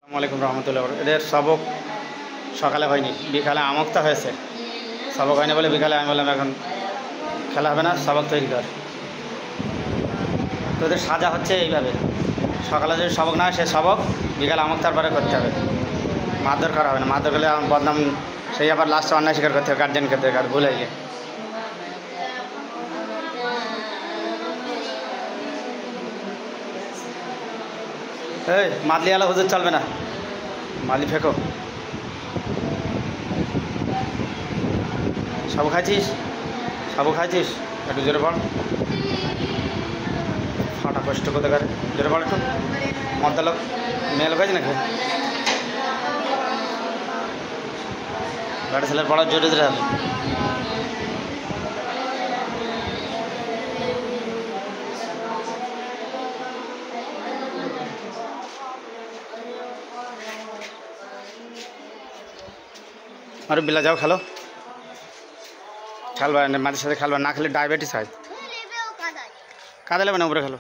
আসসালামু রহমতুল্লাহ। এদের সবক সকালে হয়নি, বিকালে আমক্তা হয়েছে। সবক হয়নি বলে বিকালে আমি বললাম এখন খেলা হবে না, সবক তৈরি কর। তো ওদের সাজা হচ্ছে এইভাবে, সকালে যদি সবক না হয় সে সবক বিকালে আমক্তার পরে করতে হবে। মারধর করা হবে না, মারধর করলে বদনাম, সেই আবার লাস্টে অন্যায় স্বীকার করতে হবে গার্জেনকে থেকে, আর ভুল হয়ে গিয়ে। এই মাদলি আলা হুজুর চলবে না, মাদলি ফেঁকো। সাবু খাইছিস? সাবু খাইছিস? একটু জোরে পড়, ফাটা কষ্ট করতে পারে, জোরে পড় একটু। মদ্দা লোক, মেয়ে লোক আছে নাকি? গাড়ি ছেলের পড়ার জোরে জোরে হবে। আর বিলা যাও খেলো, খেলবা মাটির সাথে খেলবা, না খেলে ডায়াবেটিস হয়। কাদা নেবে না, উপরে খেলো।